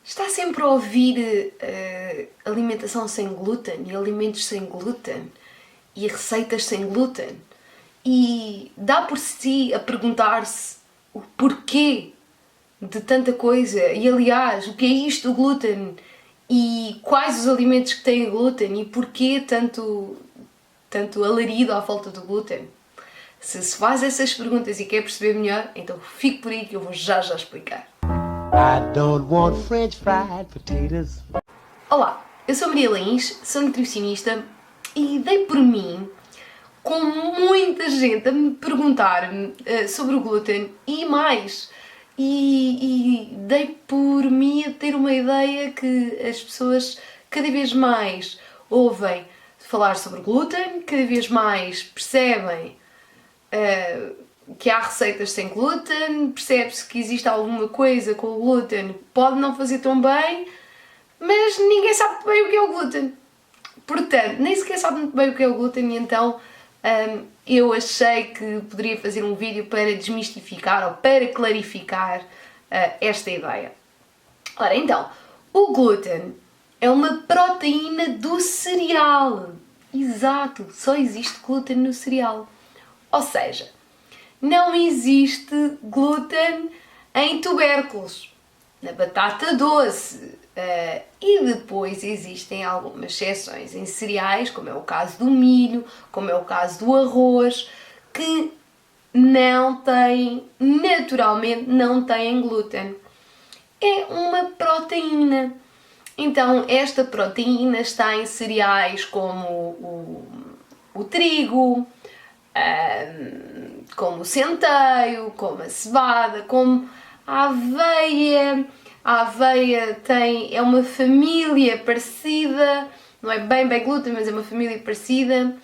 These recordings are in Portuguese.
Está sempre a ouvir alimentação sem glúten e alimentos sem glúten e receitas sem glúten e dá por si a perguntar-se o porquê de tanta coisa e, aliás, o que é isto do glúten e quais os alimentos que têm glúten e porquê tanto alarido à volta do glúten. Se faz essas perguntas e quer perceber melhor, então fique por aí que eu vou já explicar. I don't want French fried potatoes. Olá, eu sou Maria Lins, sou nutricionista e dei por mim com muita gente a me perguntar sobre o glúten e mais. E dei por mim a ter uma ideia que as pessoas cada vez mais ouvem falar sobre glúten, cada vez mais percebem que há receitas sem glúten, percebe-se que existe alguma coisa com o glúten que pode não fazer tão bem, mas ninguém sabe muito bem o que é o glúten. Portanto, nem sequer sabe muito bem o que é o glúten e então eu achei que poderia fazer um vídeo para desmistificar ou para clarificar esta ideia. Ora, então, o glúten é uma proteína do cereal. Exato, só existe glúten no cereal. Ou seja, não existe glúten em tubérculos, na batata doce, e depois existem algumas exceções em cereais, como é o caso do milho, como é o caso do arroz, que naturalmente não têm glúten. É uma proteína. Então, esta proteína está em cereais como o trigo, como o centeio, como a cevada, como a aveia. A aveia é uma família parecida, não é bem glúten, mas é uma família parecida.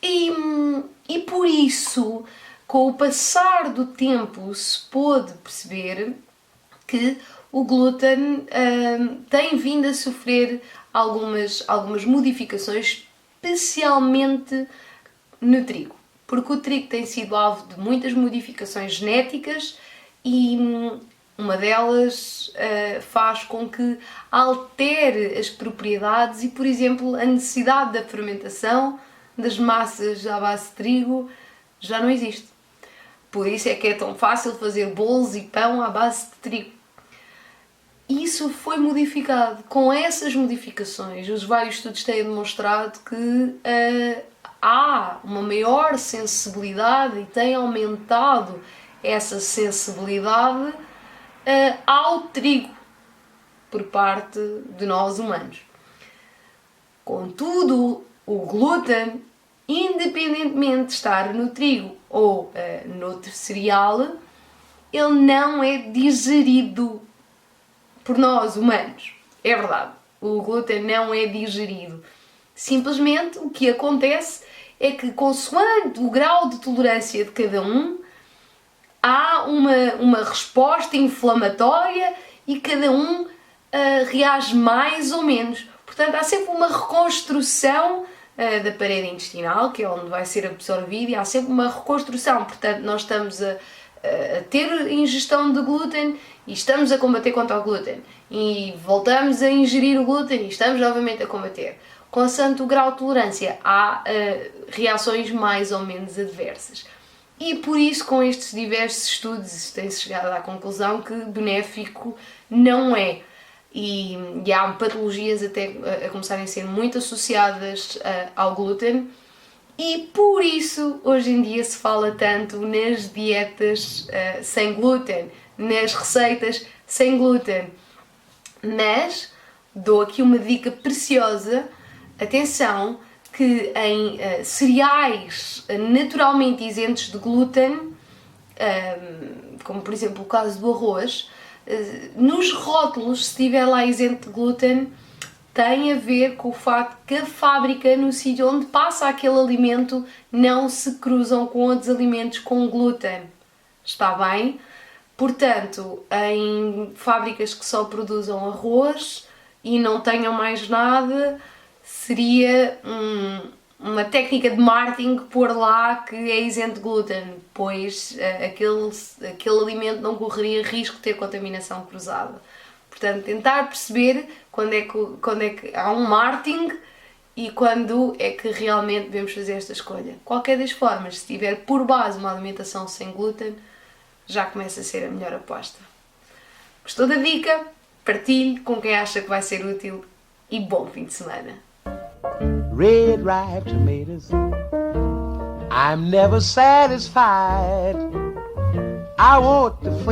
E por isso, com o passar do tempo, se pôde perceber que o glúten tem vindo a sofrer algumas modificações, especialmente no trigo. Porque o trigo tem sido alvo de muitas modificações genéticas e uma delas faz com que altere as propriedades e, por exemplo, a necessidade da fermentação das massas à base de trigo já não existe. Por isso é que é tão fácil fazer bolos e pão à base de trigo. Isso foi modificado. Com essas modificações, os vários estudos têm demonstrado que há uma maior sensibilidade e tem aumentado essa sensibilidade ao trigo por parte de nós humanos. Contudo, o glúten, independentemente de estar no trigo ou noutro cereal, ele não é digerido por nós humanos. É verdade, o glúten não é digerido. Simplesmente o que acontece é que, consoante o grau de tolerância de cada um, há uma resposta inflamatória e cada um reage mais ou menos. Portanto, há sempre uma reconstrução da parede intestinal, que é onde vai ser absorvido, e há sempre uma reconstrução. Portanto, nós estamos a ter ingestão de glúten e estamos a combater contra o glúten. E voltamos a ingerir o glúten e estamos novamente a combater. Consoante o grau de tolerância, há reações mais ou menos adversas. E por isso, com estes diversos estudos, tem-se chegado à conclusão que benéfico não é. E há patologias até a começarem a ser muito associadas ao glúten. E por isso, hoje em dia, se fala tanto nas dietas sem glúten, nas receitas sem glúten. Mas dou aqui uma dica preciosa. Atenção, que em cereais naturalmente isentos de glúten, como por exemplo o caso do arroz, nos rótulos, se estiver lá isento de glúten, tem a ver com o facto que a fábrica, no sítio onde passa aquele alimento, não se cruzam com outros alimentos com glúten. Está bem? Portanto, em fábricas que só produzam arroz e não tenham mais nada, seria uma técnica de marketing pôr lá que é isento de glúten, pois aquele alimento não correria risco de ter contaminação cruzada. Portanto, tentar perceber quando é que há um marketing e quando é que realmente devemos fazer esta escolha. Qualquer das formas, se tiver por base uma alimentação sem glúten, já começa a ser a melhor aposta. Gostou da dica? Partilhe com quem acha que vai ser útil e bom fim de semana. Red ripe tomatoes, I'm never satisfied. I want the